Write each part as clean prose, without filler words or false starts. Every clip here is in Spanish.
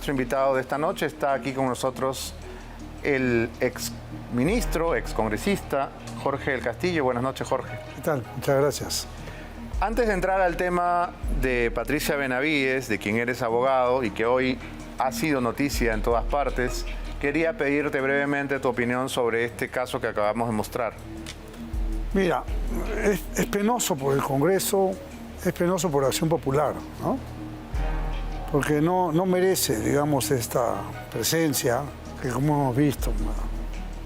Nuestro invitado de esta noche está aquí con nosotros el ex ministro, ex congresista, Jorge del Castillo. Buenas noches, Jorge. ¿Qué tal? Muchas gracias. Antes de entrar al tema de Patricia Benavides, de quien eres abogado y que hoy ha sido noticia en todas partes, quería pedirte brevemente tu opinión sobre este caso que acabamos de mostrar. Mira, es penoso por el Congreso, es penoso por Acción Popular, ¿no? Porque no merece, digamos, esta presencia, que como hemos visto,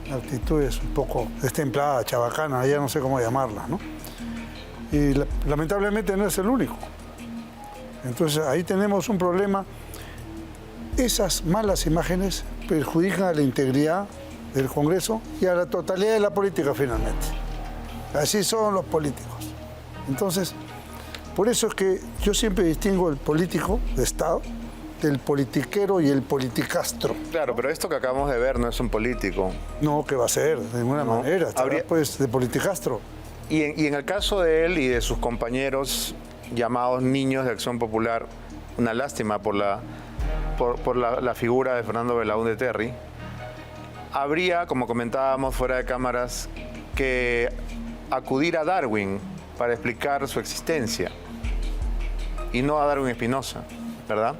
una actitud es un poco destemplada, chabacana, ya no sé cómo llamarla, ¿no? Y lamentablemente no es el único. Entonces ahí tenemos un problema. Esas malas imágenes perjudican a la integridad del Congreso y a la totalidad de la política finalmente. Así son los políticos. Entonces, por eso es que yo siempre distingo el político de Estado del politiquero y el politicastro. Claro, pero esto que acabamos de ver no es un político. No, ¿qué va a ser? De ninguna manera. Estará, pues, de politicastro. Y en el caso de él y de sus compañeros llamados niños de Acción Popular, una lástima por la figura de Fernando Belaúnde Terry, habría, como comentábamos fuera de cámaras, que acudir a Darwin para explicar su existencia y no a Darwin Espinosa, ¿verdad?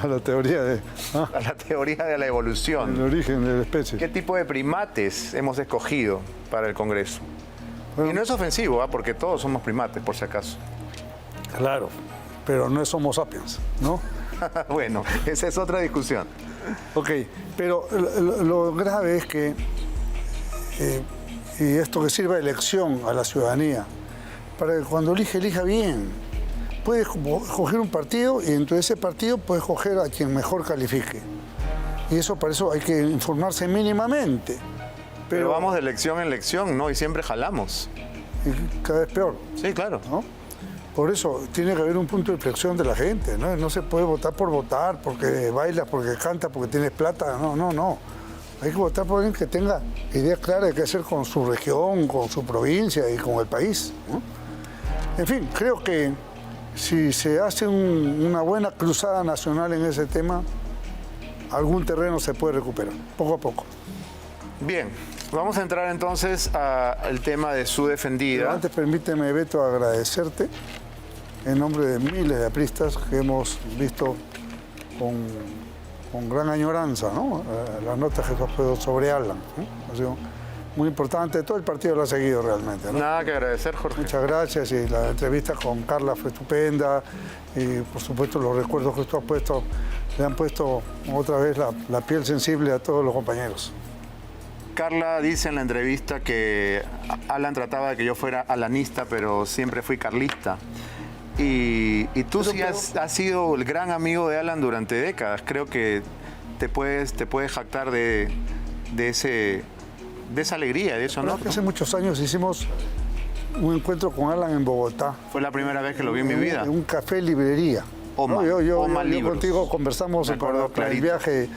A la teoría de... A la teoría de la evolución. El origen de la especie. ¿Qué tipo de primates hemos escogido para el Congreso? Bueno, y no es ofensivo, porque todos somos primates, por si acaso. Claro, pero no es Homo sapiens, ¿no? Bueno, esa es otra discusión. Ok, pero lo grave es que, y esto que sirva de lección a la ciudadanía, para que cuando elija bien. Puedes escoger un partido y dentro de ese partido puedes escoger a quien mejor califique. Y eso, para eso hay que informarse mínimamente. Pero vamos de elección en elección, ¿no? Y siempre jalamos. Y cada vez peor. Sí, claro. ¿No? Por eso tiene que haber un punto de inflexión de la gente, ¿no? No se puede votar por votar, porque bailas, porque cantas, porque tienes plata. No. Hay que votar por alguien que tenga idea clara de qué hacer con su región, con su provincia y con el país, ¿no? En fin, creo que si se hace una buena cruzada nacional en ese tema, algún terreno se puede recuperar, poco a poco. Bien, vamos a entrar entonces al tema de su defendida. Pero antes permíteme, Beto, agradecerte en nombre de miles de apristas que hemos visto con gran añoranza, ¿no? Las notas que tú has puesto sobre Alan, ¿no? Ha sido muy importante, todo el partido lo ha seguido realmente, ¿no? Nada que agradecer, Jorge. Muchas gracias, y la entrevista con Carla fue estupenda, y por supuesto los recuerdos que tú has puesto le han puesto otra vez la piel sensible a todos los compañeros. Carla dice en la entrevista que Alan trataba de que yo fuera alanista, pero siempre fui carlista. Y tú sí has sido el gran amigo de Alan durante décadas. Creo que te puedes jactar de esa alegría, de eso, ¿no? Hace muchos años hicimos un encuentro con Alan en Bogotá. Fue la primera vez que lo vi en mi vida. En un café librería. Oma, ¿no? Yo libros. Contigo conversamos para el viaje.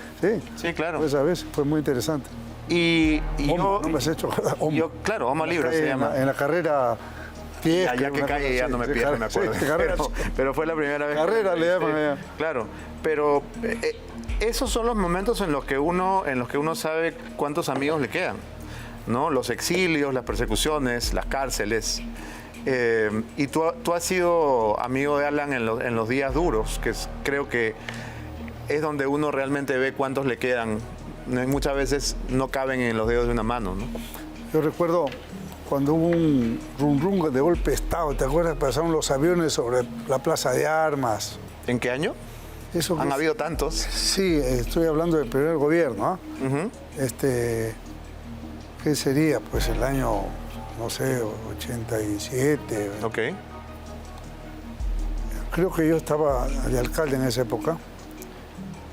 Sí, claro. Esa vez fue muy interesante. Y Oma, no me has hecho Oma. Claro, Oma Libros se llama. En la carrera... Ya que calle ya no me pierdo, me acuerdo. Pero fue la primera vez. Carrera le llaman. Claro, pero esos son los momentos en los que uno sabe cuántos amigos le quedan, ¿no? Los exilios, las persecuciones, las cárceles. Y tú has sido amigo de Alan en los días duros, que creo que es donde uno realmente ve cuántos le quedan. Muchas veces no caben en los dedos de una mano, ¿no? Yo recuerdo cuando hubo un rum de golpe de Estado, ¿te acuerdas? Pasaron los aviones sobre la Plaza de Armas. ¿En qué año? Eso ¿Han habido tantos? Sí, estoy hablando del primer gobierno, ¿eh? ¿Qué sería? Pues el año, no sé, 87. Ok. Creo que yo estaba de alcalde en esa época.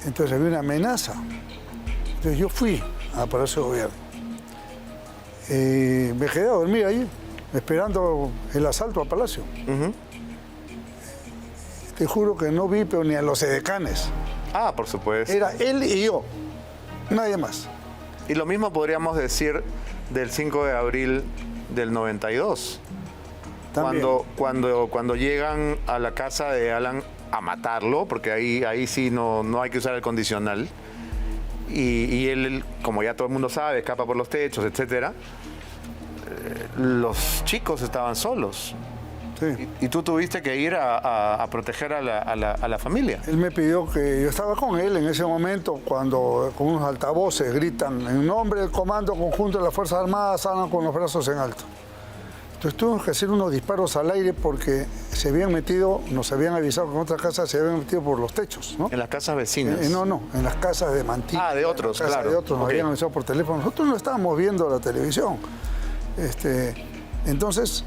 Entonces había una amenaza. Entonces yo fui a Palacio de Gobierno. Me quedé a dormir ahí, esperando el asalto a Palacio. Te juro que no vi, pero ni a los edecanes. Ah, por supuesto. Era él y yo, nadie más. Y lo mismo podríamos decir del 5 de abril del 92. Cuando llegan a la casa de Alan a matarlo, porque ahí sí no hay que usar el condicional. Y él, como ya todo el mundo sabe, escapa por los techos, etcétera. Los chicos estaban solos. Sí. Y tú tuviste que ir a proteger a la familia. Él me pidió que yo estaba con él en ese momento cuando con unos altavoces gritan en nombre del Comando Conjunto de las Fuerzas Armadas, salgan con los brazos en alto. Entonces tuvimos que hacer unos disparos al aire porque se habían metido, nos habían avisado que en otras casas se habían metido por los techos, ¿no? En las casas vecinas. No, en las casas de Mantilla. Ah, de otros, en las casas claro. de otros, nos Ok. habían avisado por teléfono. Nosotros no estábamos viendo la televisión. Entonces,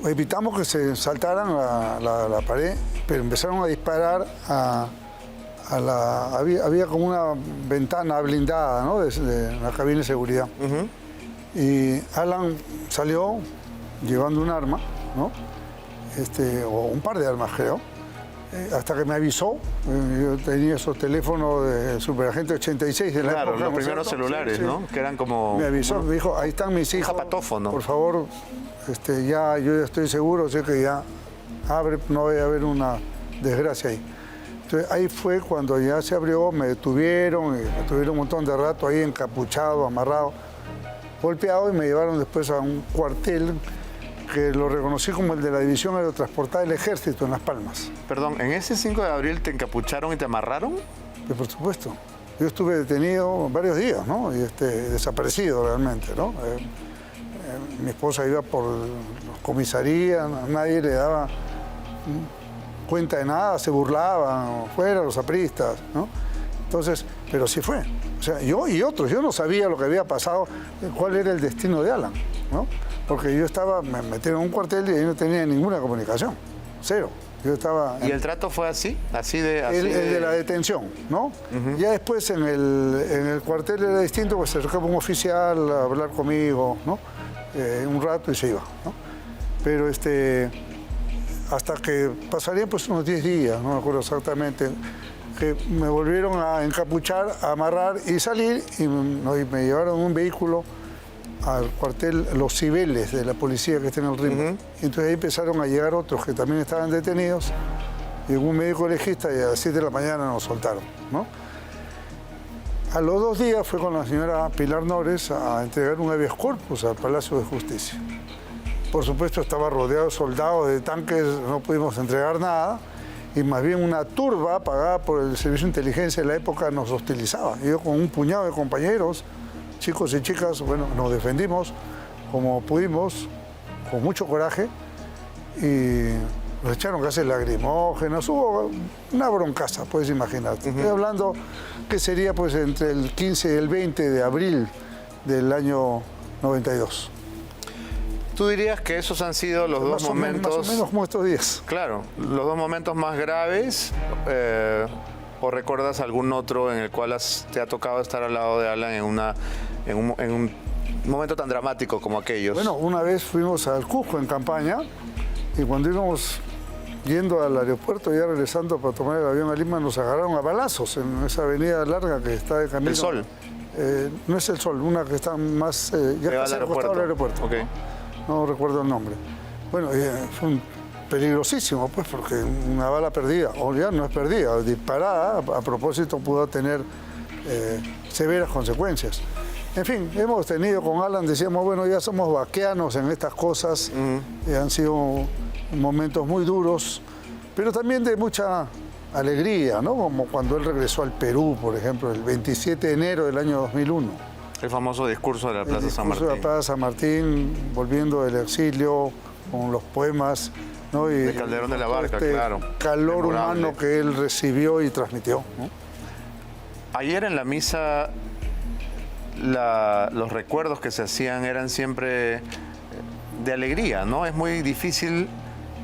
evitamos que se saltaran la pared, pero empezaron a disparar había como una ventana blindada, ¿no? de la cabina de seguridad. Ujú. Y Alan salió llevando un arma, ¿no? O un par de armas, creo. Hasta que me avisó. Yo tenía esos teléfonos de Superagente 86 de la Claro, época, los ¿no es primeros cierto? celulares, Sí, sí. ¿no? Que eran como... Me avisó, me dijo, ahí están mis hijos. zapatófono. Por favor, yo ya estoy seguro, sé que ya abre, no va a haber una desgracia ahí. Entonces ahí fue cuando ya se abrió, me detuvieron, y me tuvieron un montón de rato ahí encapuchado, amarrado, golpeado, y me llevaron después a un cuartel que lo reconocí como el de la División Aerotransportada del Ejército en Las Palmas. Perdón, ¿en ese 5 de abril te encapucharon y te amarraron? Por supuesto. Yo estuve detenido varios días, ¿no? Y desaparecido realmente, ¿no? Mi esposa iba por comisaría, nadie le daba cuenta de nada, se burlaban, fuera los apristas, ¿no? Entonces, pero sí fue. O sea, yo y otros, yo no sabía lo que había pasado, cuál era el destino de Alan, ¿no? Porque yo me metí en un cuartel y ahí no tenía ninguna comunicación, cero. Yo estaba... ¿Y el trato fue así? Así de... El de la detención, ¿no? Ya después en el cuartel era distinto, pues se acercaba un oficial a hablar conmigo, ¿no? Un rato y se iba, ¿no? Pero hasta que pasarían pues unos 10 días, no me acuerdo exactamente, que me volvieron a encapuchar, a amarrar y salir y me llevaron en un vehículo al cuartel Los Cibeles de la policía que está en el Río. Entonces ahí empezaron a llegar otros que también estaban detenidos. Llegó un médico legista y a las 7 de la mañana nos soltaron, ¿no? A los 2 días fue con la señora Pilar Nores a entregar un habeas corpus al Palacio de Justicia. Por supuesto estaba rodeado de soldados, de tanques, no pudimos entregar nada. Y más bien una turba pagada por el Servicio de Inteligencia de la época nos hostilizaba. Y yo con un puñado de compañeros, chicos y chicas, bueno, nos defendimos como pudimos, con mucho coraje, y nos echaron gases lacrimógenos, hubo una broncaza, puedes imaginarte. Estoy hablando que sería pues entre el 15 y el 20 de abril del año 92. ¿Tú dirías que esos han sido los dos momentos... Más o menos como estos días. Claro, los dos momentos más graves, o recuerdas algún otro en el cual te ha tocado estar al lado de Alan en un momento tan dramático como aquellos? Bueno, una vez fuimos al Cusco en campaña y cuando íbamos yendo al aeropuerto, ya regresando para tomar el avión a Lima, nos agarraron a balazos en esa avenida larga que está de camino. ¿El Sol? No es El Sol, una que está más... ya Pegada casi al al costado del aeropuerto. Ok. No recuerdo el nombre. Bueno, fue peligrosísimo, pues, porque una bala perdida, o ya no es perdida, disparada, a propósito pudo tener severas consecuencias. En fin, hemos tenido con Alan, decíamos, bueno, ya somos vaqueanos en estas cosas, han sido momentos muy duros, pero también de mucha alegría, ¿no? Como cuando él regresó al Perú, por ejemplo, el 27 de enero del año 2001. El famoso discurso de la Plaza San Martín. De la Plaza San Martín, volviendo del exilio, con los poemas, ¿no? Y de Calderón de la Barca, claro. Calor Memorable. humano que él recibió y transmitió, ¿no? Ayer en la misa, los recuerdos que se hacían eran siempre de alegría, ¿no? Es muy difícil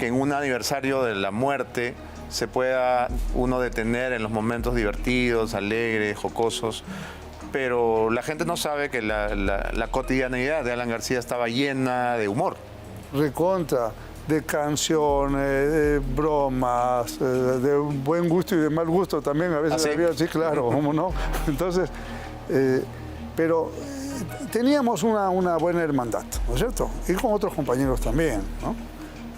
que en un aniversario de la muerte se pueda uno detener en los momentos divertidos, alegres, jocosos. Pero la gente no sabe que la cotidianidad de Alan García estaba llena de humor. Recontra, de canciones, de bromas, de buen gusto y de mal gusto también, a veces ¿Ah, sí? había, sí, claro, ¿cómo no? Entonces, pero teníamos una buena hermandad, ¿no es cierto? Y con otros compañeros también, ¿no?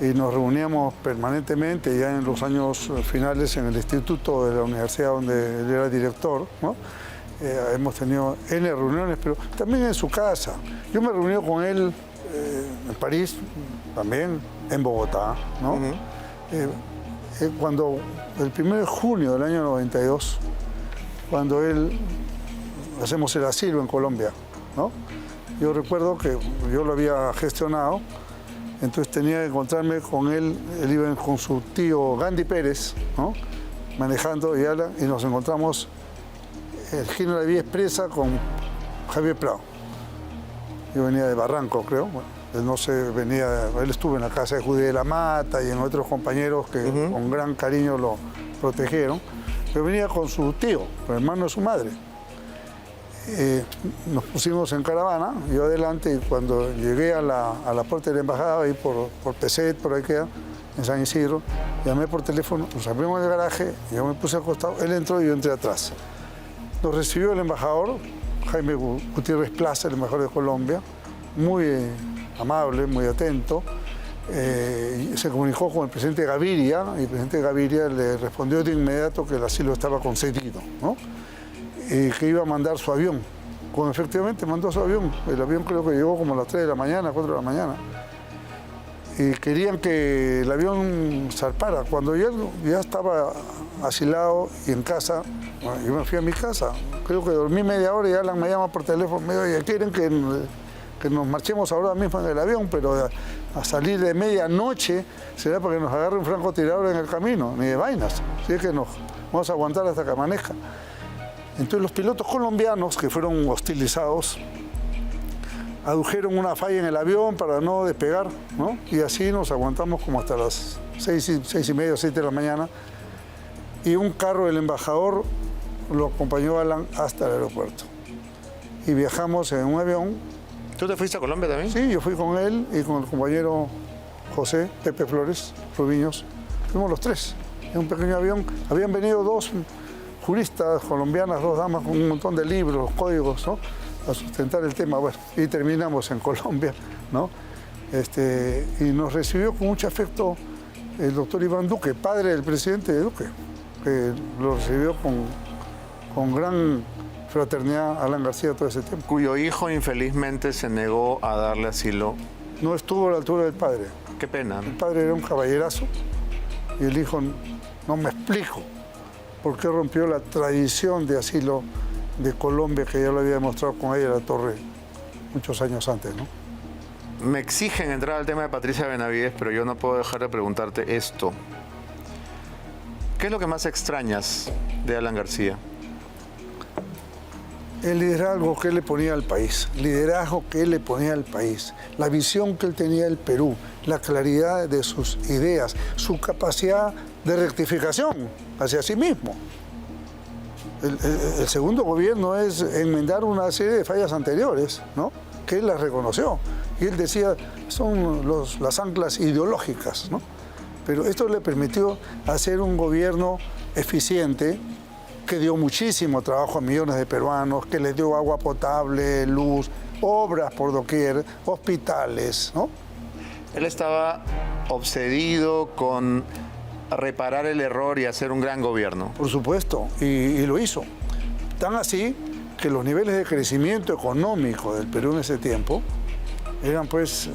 y nos reuníamos permanentemente ya en los años finales en el instituto de la universidad donde él era director, ¿no? Hemos tenido N reuniones, pero también en su casa. Yo me reuní con él en París, también en Bogotá, ¿no? Cuando el 1 de junio del año 92, cuando él hacemos el asilo en Colombia, ¿no? Yo recuerdo que yo lo había gestionado, entonces tenía que encontrarme con él iba con su tío Gandhi Pérez, ¿no? Manejando y nos encontramos el Gino de la Vía Expresa con Javier Prado. Yo venía de Barranco, creo. Bueno, él no se venía, él estuvo en la casa de Judy de la Mata y en otros compañeros que con gran cariño lo protegieron. Pero venía con su tío, el hermano de su madre. Nos pusimos en caravana, yo adelante, y cuando llegué a la puerta de la embajada, ahí por Peset, por ahí queda, en San Isidro, llamé por teléfono, nos abrimos el garaje, yo me puse al costado, él entró y yo entré atrás. Nos recibió el embajador, Jaime Gutiérrez Plaza, el embajador de Colombia, muy amable, muy atento. Se comunicó con el presidente Gaviria y el presidente Gaviria le respondió de inmediato que el asilo estaba concedido, ¿no? Y que iba a mandar su avión. Cuando efectivamente mandó su avión, el avión creo que llegó como a las 3 de la mañana, 4 de la mañana. Y querían que el avión zarpara. Cuando yo ya estaba asilado y en casa, bueno, yo me fui a mi casa. Creo que dormí media hora y Alan me llama por teléfono. Me dijo, oye, quieren que nos marchemos ahora mismo en el avión, pero a salir de medianoche será para que nos agarre un francotirador en el camino, ni de vainas. Así es que nos vamos a aguantar hasta que amanezca. Entonces los pilotos colombianos que fueron hostilizados adujeron una falla en el avión para no despegar, ¿no? Y así nos aguantamos como hasta las 6:30, 7 de la mañana. Y un carro del embajador lo acompañó a Alan hasta el aeropuerto. Y viajamos en un avión. ¿Tú te fuiste a Colombia también? Sí, yo fui con él y con el compañero José, Pepe Flores, Rubiños. Fuimos los tres en un pequeño avión. Habían venido dos juristas colombianas, dos damas con un montón de libros, códigos, ¿no? A sustentar el tema. Bueno, y terminamos en Colombia, ¿no? Y nos recibió con mucho afecto el doctor Iván Duque, padre del presidente de Duque, que lo recibió con gran fraternidad Alan García todo ese tiempo. Cuyo hijo infelizmente se negó a darle asilo. No estuvo a la altura del padre. Qué pena. El padre era un caballerazo y el hijo, no me explico por qué rompió la tradición de asilo de Colombia que ya lo había demostrado con ella la Torre muchos años antes, ¿no? Me exigen entrar al tema de Patricia Benavides, pero yo no puedo dejar de preguntarte esto. ¿Qué es lo que más extrañas de Alan García? El liderazgo que él le ponía al país, la visión que él tenía del Perú, la claridad de sus ideas, su capacidad de rectificación hacia sí mismo. El segundo gobierno es enmendar una serie de fallas anteriores, ¿no? Que él las reconoció. Y él decía, son las anclas ideológicas, ¿no? Pero esto le permitió hacer un gobierno eficiente, que dio muchísimo trabajo a millones de peruanos, que les dio agua potable, luz, obras por doquier, hospitales, ¿no? Él estaba obsedido con reparar el error y hacer un gran gobierno. Por supuesto, y lo hizo. Tan así que los niveles de crecimiento económico del Perú en ese tiempo eran pues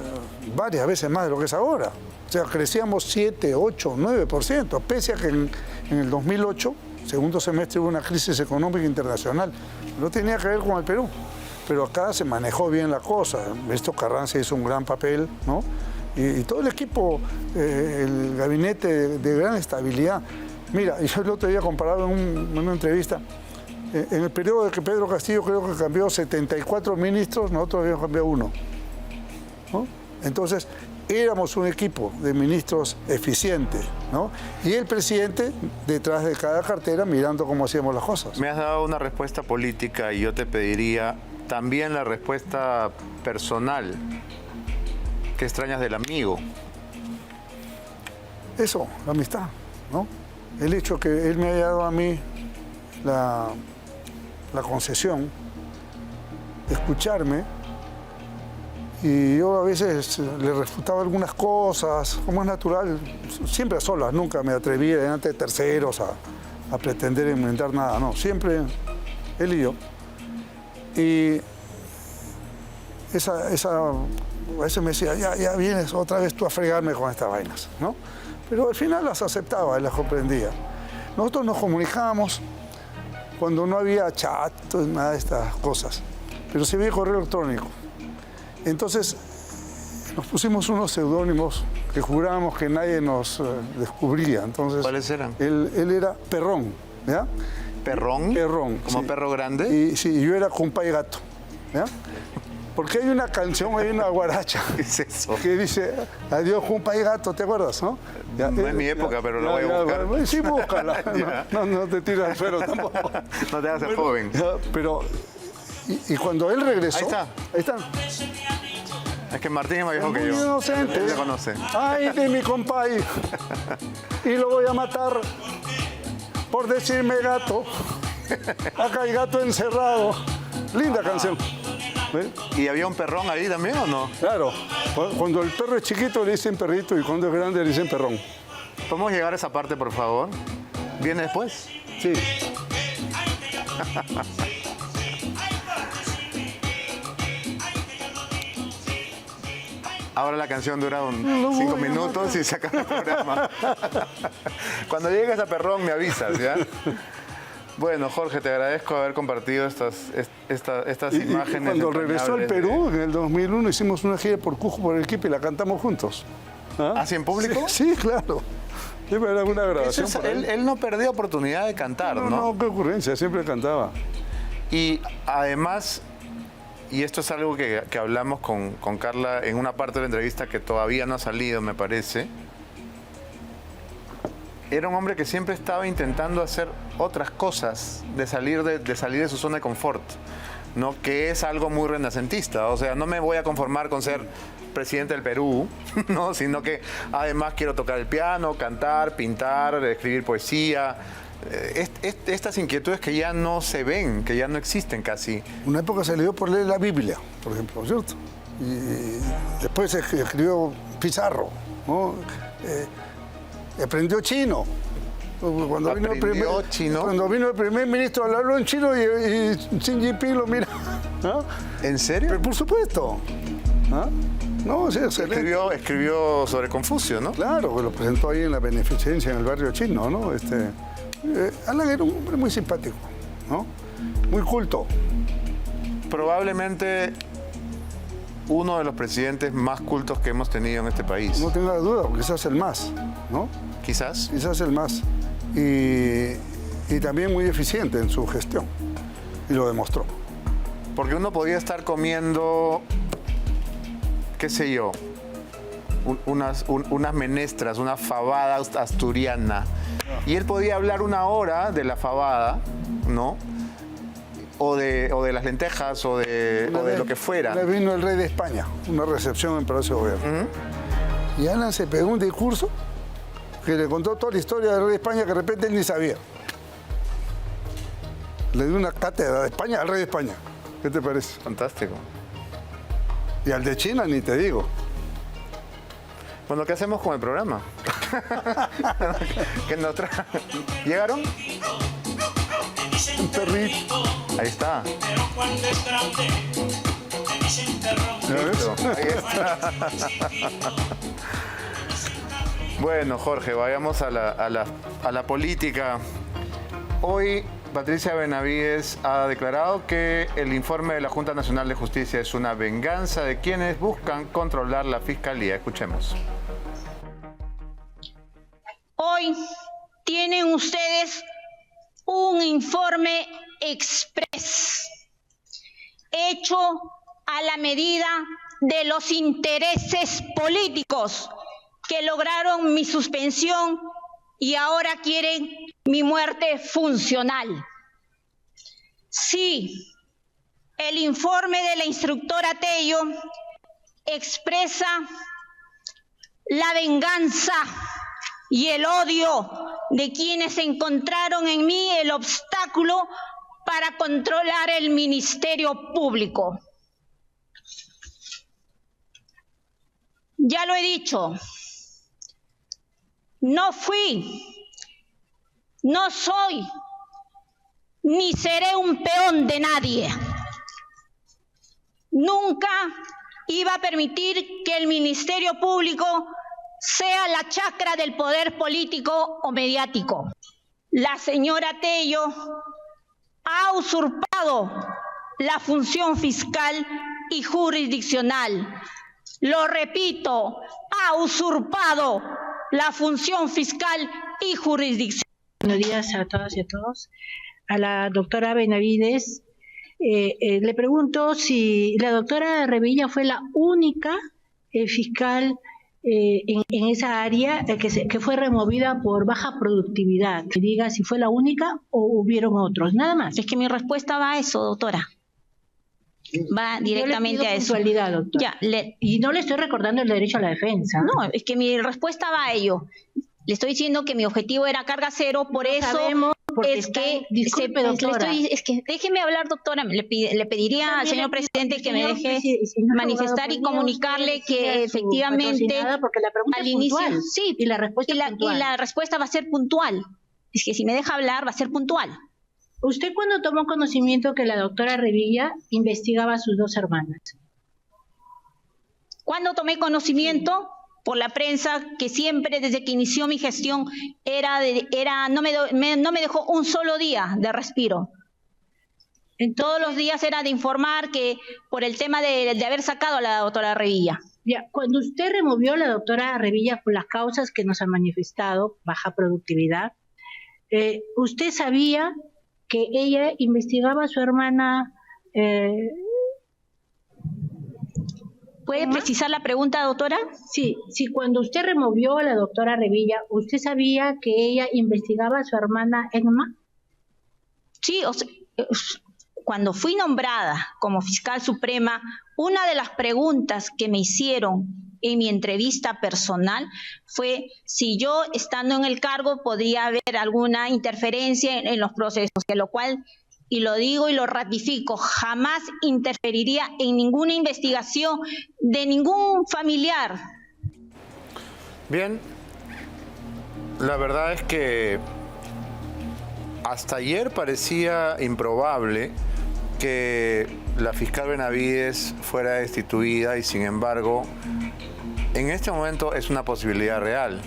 varias veces más de lo que es ahora. O sea, crecíamos 7, 8, 9%, pese a que en el 2008, segundo semestre, hubo una crisis económica internacional. No tenía que ver con el Perú, pero acá se manejó bien la cosa. Ernesto Carranza hizo un gran papel, ¿no? Y todo el equipo, el gabinete de gran estabilidad. Mira, yo el otro día comparaba en una entrevista, en el periodo de que Pedro Castillo creo que cambió 74 ministros, nosotros habíamos cambiado uno, ¿no? Entonces, éramos un equipo de ministros eficiente, ¿no? Y el presidente detrás de cada cartera mirando cómo hacíamos las cosas. Me has dado una respuesta política y yo te pediría también la respuesta personal. ¿Qué extrañas del amigo? Eso, la amistad, ¿no? El hecho que él me haya dado a mí la concesión de escucharme Y yo a veces le refutaba algunas cosas, como es natural, siempre a solas, nunca me atreví delante de terceros a pretender inventar nada, no, siempre él y yo. Y a veces me decía, ya vienes otra vez tú a fregarme con estas vainas, ¿no? Pero al final las aceptaba y las comprendía. Nosotros nos comunicábamos cuando no había chat, nada de estas cosas, pero sí había correo electrónico. Entonces nos pusimos unos seudónimos que jurábamos que nadie nos descubría. Entonces, ¿cuáles eran? Él era Perrón, ¿ya? ¿Perrón? Perrón. ¿Como sí. perro grande? Y sí, yo era Compay Gato, ¿ya? Porque hay una canción, hay una guaracha ¿Qué es eso? que dice, adiós Compay Gato, ¿te acuerdas, no? Ya, no es mi época, pero lo voy a buscar. Bueno, sí, búscala. No te tiras al suelo tampoco. No te hagas joven. Ya, pero, y cuando él regresó... Ahí está. Ahí está. Es que Martín es más viejo que Muy yo. inocente. Él le conoce. Ay, de mi compay. Y lo voy a matar por decirme gato. Acá hay gato encerrado. Linda canción. ¿Ves? ¿Y había un perrón ahí también o no? Claro. Cuando el perro es chiquito le dicen perrito y cuando es grande le dicen perrón. ¿Podemos llegar a esa parte, por favor? ¿Viene después? Sí. Ahora la canción dura 5 minutos y se acaba el programa. Cuando llegues a Perrón me avisas, ¿ya? Bueno, Jorge, te agradezco haber compartido estas imágenes. Cuando regresó al Perú, en el 2001, hicimos una gira por Cusco, por el Equipo y la cantamos juntos. ¿Ah? ¿Así en público? Sí, claro. Siempre era una grabación. Él no perdió oportunidad de cantar, ¿no? No, qué ocurrencia, siempre cantaba. Y además, y esto es algo que hablamos con Carla en una parte de la entrevista que todavía no ha salido, me parece. Era un hombre que siempre estaba intentando hacer otras cosas, de salir de su zona de confort, ¿no? Que es algo muy renacentista. O sea, no me voy a conformar con ser presidente del Perú, ¿no? Sino que además quiero tocar el piano, cantar, pintar, escribir poesía. Estas inquietudes que ya no se ven, que ya no existen casi. Una época se le dio por leer la Biblia, por ejemplo, ¿cierto? Y después escribió Pizarro, ¿no? Aprendió chino. Cuando vino el primer ministro, le habló en chino y Xi Jinping lo mira. ¿No? ¿En serio? Pero por supuesto. ¿Ah? No, sí, escribió sobre Confucio, ¿no? Claro, que lo presentó ahí en la beneficencia en el barrio chino, ¿no? Alan era un hombre muy simpático, ¿no? Muy culto. Probablemente uno de los presidentes más cultos que hemos tenido en este país. No tenga duda, quizás el más, ¿no? Quizás. Quizás el más. Y también muy eficiente en su gestión. Y lo demostró. Porque uno podía estar comiendo, qué sé yo, unas menestras, una fabada asturiana. Y él podía hablar una hora de la fabada, ¿no? O de las lentejas o de lo que fuera. Le vino el rey de España, una recepción en Palacio de Gobierno. Y Alan se pegó un discurso que le contó toda la historia del rey de España que de repente él ni sabía. Le dio una cátedra de España al rey de España. ¿Qué te parece? Fantástico. Y al de China ni te digo. Bueno, ¿qué hacemos con el programa? ¿Llegaron? Un perrito. Ahí está. ¿Ya ves? Ahí está. Bueno, Jorge, vayamos a la política. Hoy Patricia Benavides ha declarado que el informe de la Junta Nacional de Justicia es una venganza de quienes buscan controlar la Fiscalía. Escuchemos. Hoy tienen ustedes un informe exprés hecho a la medida de los intereses políticos que lograron mi suspensión y ahora quieren mi muerte funcional. Sí, el informe de la instructora Tello expresa la venganza y el odio de quienes encontraron en mí el obstáculo para controlar el Ministerio Público. Ya lo he dicho, no fui, no soy, ni seré un peón de nadie. Nunca iba a permitir que el Ministerio Público sea la chacra del poder político o mediático. La señora Tello ha usurpado la función fiscal y jurisdiccional. Lo repito, ha usurpado la función fiscal y jurisdiccional. Buenos días a todas y a todos. A la doctora Benavides, le pregunto si la doctora Revilla fue la única fiscal en esa área que fue removida por baja productividad. Que diga si fue la única o hubieron otros, nada más. Es que mi respuesta va a eso, doctora. Va directamente a eso. Doctora. Ya, y no le estoy recordando el derecho a la defensa. No, es que mi respuesta va a ello. Le estoy diciendo que mi objetivo era carga cero, por eso sabemos, es que disculpe, doctora. es que déjeme hablar, doctora. Le pediría al señor presidente que me deje manifestar y comunicarle que efectivamente al inicio sí, y la respuesta y la respuesta va a ser puntual. Es que si me deja hablar va a ser puntual. ¿Usted cuándo tomó conocimiento que la doctora Revilla investigaba a sus dos hermanas? ¿Cuándo tomé conocimiento? Por la prensa, que siempre desde que inició mi gestión no me dejó un solo día de respiro. Todos los días era de informar que por el tema de haber sacado a la doctora Revilla. Ya, cuando usted removió a la doctora Revilla por las causas que nos ha manifestado, baja productividad, ¿usted sabía que ella investigaba a su hermana? ¿Puede precisar la pregunta, doctora? Sí, cuando usted removió a la doctora Revilla, ¿usted sabía que ella investigaba a su hermana Egma? Sí, cuando fui nombrada como fiscal suprema, una de las preguntas que me hicieron en mi entrevista personal fue si yo, estando en el cargo, podría haber alguna interferencia en los procesos, que lo cual, y lo digo y lo ratifico, jamás interferiría en ninguna investigación de ningún familiar. Bien, la verdad es que hasta ayer parecía improbable que la fiscal Benavides fuera destituida y sin embargo en este momento es una posibilidad real.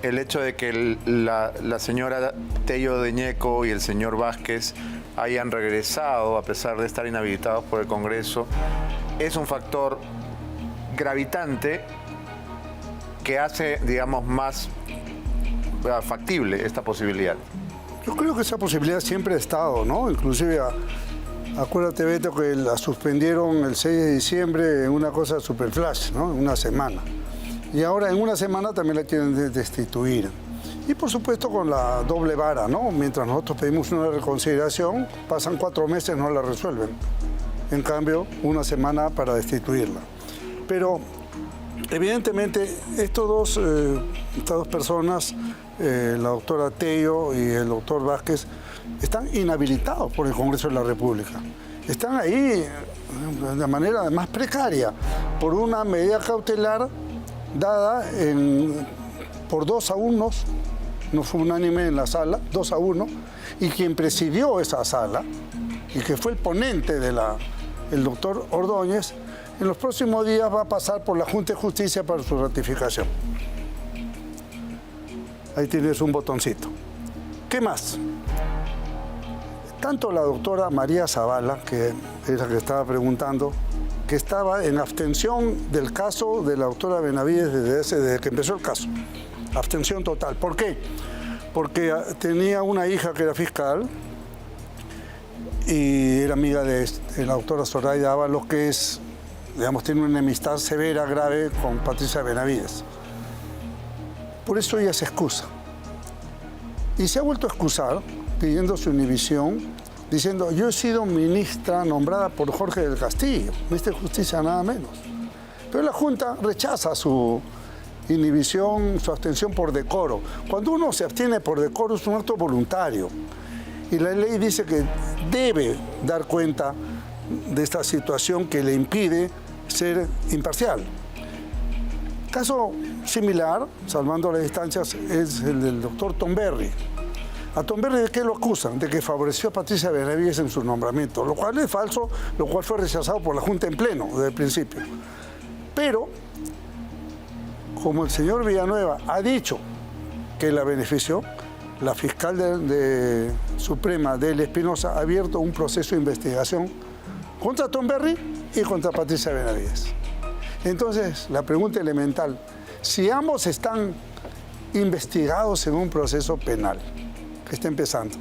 El hecho de que la señora Tello de Ñeco y el señor Vázquez hayan regresado a pesar de estar inhabilitados por el Congreso es un factor gravitante que hace, digamos, más factible esta posibilidad. Yo creo que esa posibilidad siempre ha estado, ¿no? Inclusive, acuérdate, Beto, que la suspendieron el 6 de diciembre en una cosa super flash, ¿no? En una semana. Y ahora en una semana también la quieren destituir. Y por supuesto con la doble vara, ¿no? Mientras nosotros pedimos una reconsideración, pasan 4 meses, no la resuelven. En cambio, una semana para destituirla. Pero evidentemente estas dos personas, la doctora Tello y el doctor Vázquez, están inhabilitados por el Congreso de la República. Están ahí de manera más precaria por una medida cautelar dada por 2-1, no fue unánime en la sala, 2-1, y quien presidió esa sala, y que fue el ponente el doctor Ordóñez, en los próximos días va a pasar por la Junta de Justicia para su ratificación. Ahí tienes un botoncito. ¿Qué más? Tanto la doctora María Zavala, que es la que estaba preguntando, que estaba en abstención del caso de la doctora Benavides desde que empezó el caso. Abstención total. ¿Por qué? Porque tenía una hija que era fiscal y era amiga de la doctora Zoraida Ábalos, que es, digamos, tiene una enemistad severa, grave con Patricia Benavides. Por eso ella se excusa. Y se ha vuelto a excusar pidiendo su inhibición, diciendo, yo he sido ministra nombrada por Jorge del Castillo, ministra de Justicia nada menos. Pero la Junta rechaza su inhibición, su abstención por decoro. Cuando uno se abstiene por decoro es un acto voluntario. Y la ley dice que debe dar cuenta de esta situación que le impide ser imparcial. Caso similar, salvando las distancias, es el del doctor Tomberry. A Tomberry, ¿de qué lo acusan? De que favoreció a Patricia Benavides en su nombramiento, lo cual es falso, lo cual fue rechazado por la Junta en pleno desde el principio. Pero, como el señor Villanueva ha dicho que la benefició, la fiscal Suprema Delia Espinosa ha abierto un proceso de investigación contra Tomberry y contra Patricia Benavides. Entonces, la pregunta elemental, si ambos están investigados en un proceso penal que está empezando,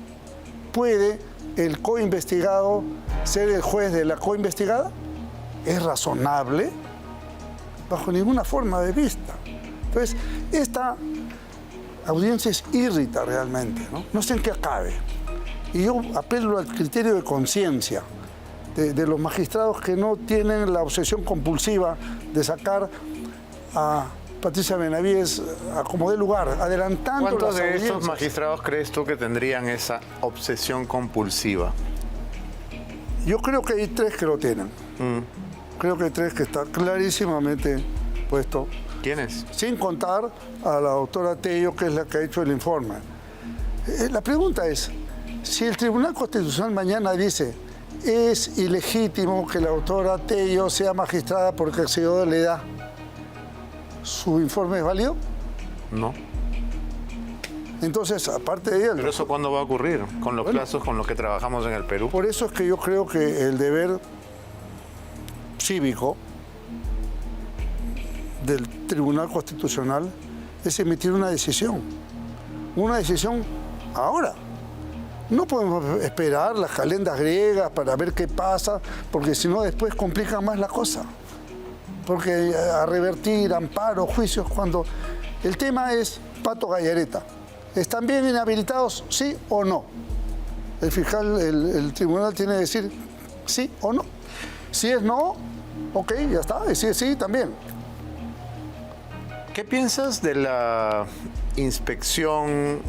¿puede el coinvestigado ser el juez de la coinvestigada? ¿Es razonable? Bajo ninguna forma de vista. Entonces, esta audiencia es irrita realmente, ¿no? No sé en qué acabe. Y yo apelo al criterio de conciencia de los magistrados que no tienen la obsesión compulsiva de sacar a Patricia Benavides a como dé lugar, adelantando las ¿Cuántos de audiencias. estos magistrados crees tú que tendrían esa obsesión compulsiva? Yo creo que hay 3 que lo tienen. Creo que hay 3 que está clarísimamente puesto. ¿Quiénes? Sin contar a la doctora Tello, que es la que ha hecho el informe. La pregunta es, si el Tribunal Constitucional mañana dice es ilegítimo que la doctora Tello sea magistrada porque excedió de la edad, ¿su informe es válido? No. Entonces, aparte de ella... ¿Pero eso cuándo va a ocurrir? Con los plazos con los que trabajamos en el Perú. Por eso es que yo creo que el deber cívico del Tribunal Constitucional es emitir una decisión. Una decisión ahora. No podemos esperar las calendas griegas para ver qué pasa, porque si no después complica más la cosa. Porque a revertir, amparo, juicios, cuando el tema es Pato Gallareta. ¿Están bien inhabilitados, sí o no? El fiscal, el tribunal tiene que decir sí o no. Si es no, ok, ya está. Y si es sí, también. ¿Qué piensas de la inspección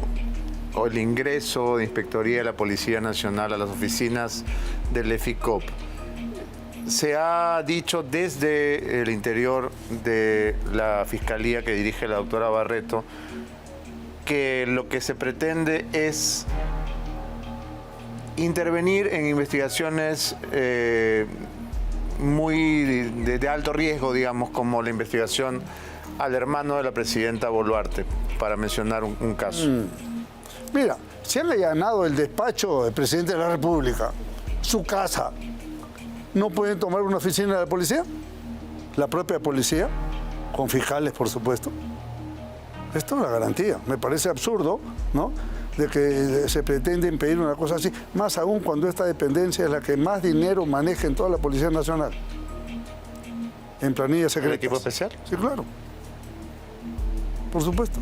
o el ingreso de Inspectoría de la Policía Nacional a las oficinas del EFICOP? Se ha dicho desde el interior de la Fiscalía que dirige la doctora Barreto que lo que se pretende es intervenir en investigaciones muy de alto riesgo, digamos, como la investigación al hermano de la presidenta Boluarte, para mencionar un caso. Mira, se han allanado el despacho del presidente de la República, su casa. ¿No pueden tomar una oficina de la policía? La propia policía, con fiscales, por supuesto. Esto es una garantía. Me parece absurdo, ¿no?, de que se pretende impedir una cosa así, más aún cuando esta dependencia es la que más dinero maneja en toda la Policía Nacional. En planillas secretas. ¿El equipo especial? Sí, claro. Por supuesto.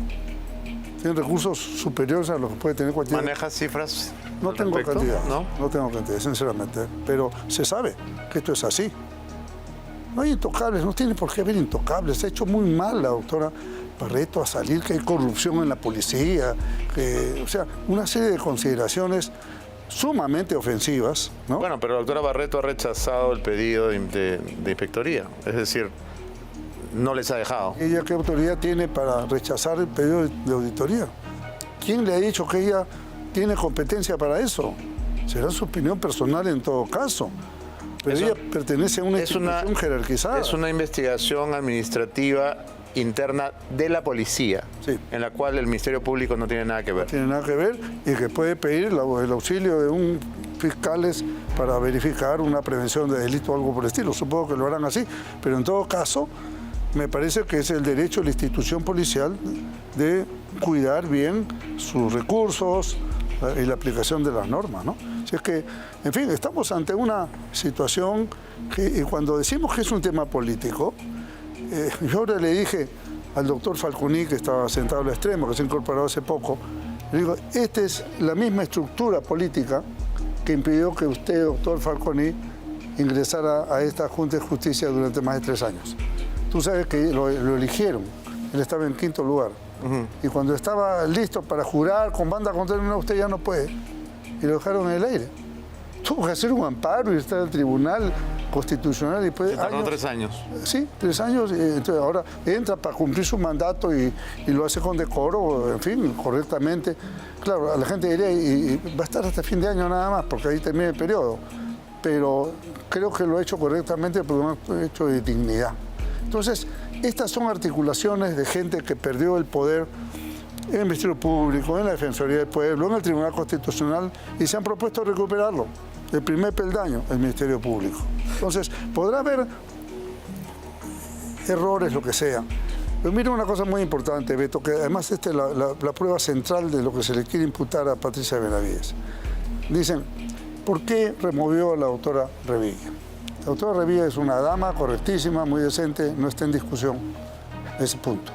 Tienen recursos superiores a los que puede tener cualquier... ¿Manejas cifras? No al tengo respecto? cantidad, ¿No? no tengo cantidad, sinceramente. Pero se sabe que esto es así. No hay intocables, no tiene por qué haber intocables. Se ha hecho muy mal la doctora Barreto a salir, que hay corrupción en la policía, o sea, una serie de consideraciones sumamente ofensivas, ¿no? Bueno, pero la doctora Barreto ha rechazado el pedido de inspectoría. Es decir, no les ha dejado. ¿Ella qué autoridad tiene para rechazar el pedido de auditoría? ¿Quién le ha dicho que ella tiene competencia para eso? Será su opinión personal en todo caso. Pero ella pertenece a una institución jerarquizada. Es una investigación administrativa interna de la policía, sí, en la cual el Ministerio Público no tiene nada que ver. No tiene nada que ver y que puede pedir el auxilio de un fiscales para verificar una prevención de delito o algo por el estilo. Supongo que lo harán así, pero en todo caso me parece que es el derecho de la institución policial de cuidar bien sus recursos y la aplicación de las normas, ¿no? Si es que, en fin, estamos ante una situación que, y cuando decimos que es un tema político, yo ahora le dije al doctor Falconi, que estaba sentado al extremo, que se ha incorporado hace poco, le digo, esta es la misma estructura política que impidió que usted, doctor Falconi, ingresara a esta Junta de Justicia durante más de 3 años. Tú sabes que lo eligieron, él estaba en 5º lugar. Y cuando estaba listo para jurar con banda contra él, no, usted ya no puede. Y lo dejaron en el aire. Tuvo que hacer un amparo y estar al tribunal constitucional y puede... Tardó 3 años. Sí, 3 años. Entonces ahora entra para cumplir su mandato y lo hace con decoro, en fin, correctamente. Claro, a la gente diría, y va a estar hasta fin de año nada más, porque ahí termina el periodo. Pero creo que lo ha hecho correctamente porque lo ha hecho de dignidad. Entonces, estas son articulaciones de gente que perdió el poder en el Ministerio Público, en la Defensoría del Pueblo, en el Tribunal Constitucional y se han propuesto recuperarlo. El primer peldaño, el Ministerio Público. Entonces, podrá haber errores, lo que sea. Pero mira una cosa muy importante, Beto, que además esta es la prueba central de lo que se le quiere imputar a Patricia Benavides. Dicen, ¿por qué removió a la doctora Revilla? La doctora Revilla es una dama correctísima, muy decente, no está en discusión ese punto.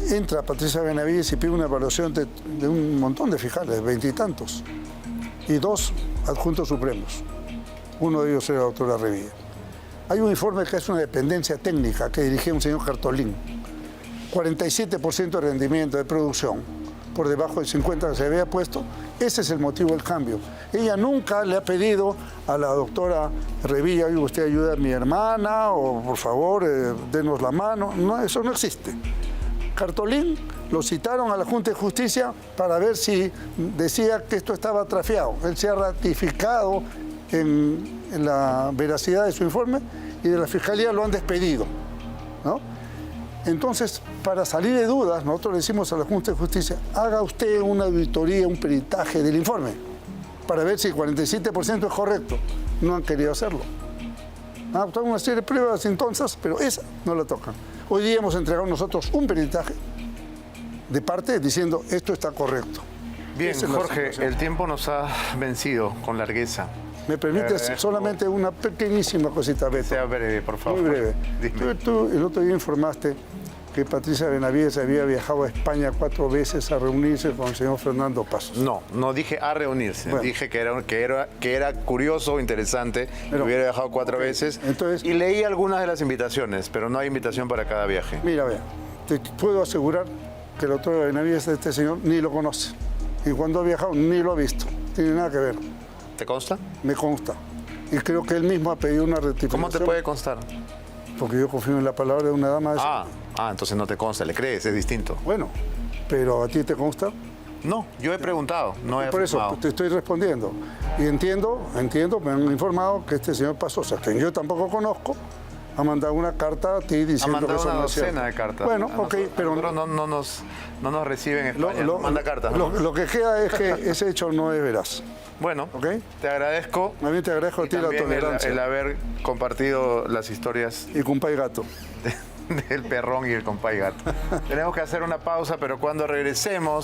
Entra Patricia Benavides y pide una evaluación de un montón de fiscales, 20 y tantos, y 2 adjuntos supremos. Uno de ellos era la doctora Revilla. Hay un informe que es una dependencia técnica que dirigía un señor Cartolín. 47% de rendimiento de producción, por debajo del 50% que se había puesto. Ese es el motivo del cambio. Ella nunca le ha pedido a la doctora Revilla, oye, usted ayuda a mi hermana, o por favor, denos la mano. No, eso no existe. Cartolín lo citaron a la Junta de Justicia para ver si decía que esto estaba trafiado. Él se ha ratificado en la veracidad de su informe y de la Fiscalía lo han despedido, ¿no? Entonces, para salir de dudas, nosotros le decimos a la Junta de Justicia, haga usted una auditoría, un peritaje del informe, para ver si el 47% es correcto. No han querido hacerlo. Han adoptado una serie de pruebas entonces, pero esa no la tocan. Hoy día hemos entregado nosotros un peritaje de parte diciendo esto está correcto. Bien, Jorge, el tiempo nos ha vencido con largueza. ¿Me permites solamente una pequeñísima cosita, Beto? Sea breve, por favor. Muy breve. Tú el otro día informaste que Patricia Benavides había viajado a España 4 veces a reunirse con el señor Fernando Pasos. No dije a reunirse. Bueno. Dije que era curioso o interesante, pero hubiera viajado 4 veces. Entonces, y leí algunas de las invitaciones, pero no hay invitación para cada viaje. Mira, vea, te puedo asegurar que el doctor Benavides, este señor, ni lo conoce. Y cuando ha viajado, ni lo ha visto. Tiene nada que ver. ¿Te consta? Me consta. Y creo que él mismo ha pedido una rectificación. ¿Cómo te puede constar? Porque yo confío en la palabra de una dama de entonces no te consta, le crees, es distinto. Bueno, pero ¿a ti te consta? No, yo he preguntado, no he Por afirmado. eso te estoy respondiendo. Y entiendo, me han informado que este señor Pasos, a quien yo tampoco conozco, ha mandado una carta a ti diciendo que eso no es cierto. Ha mandado una docena de cartas. Bueno, ok, pero... no nos reciben en España, manda cartas. ¿no? Lo que queda es que ese hecho no es veraz. Bueno, ¿okay? Te agradezco. A mí te agradezco a ti la tolerancia. El haber compartido las historias. Y compay gato. Del perrón y el compay gato. Tenemos que hacer una pausa, pero cuando regresemos...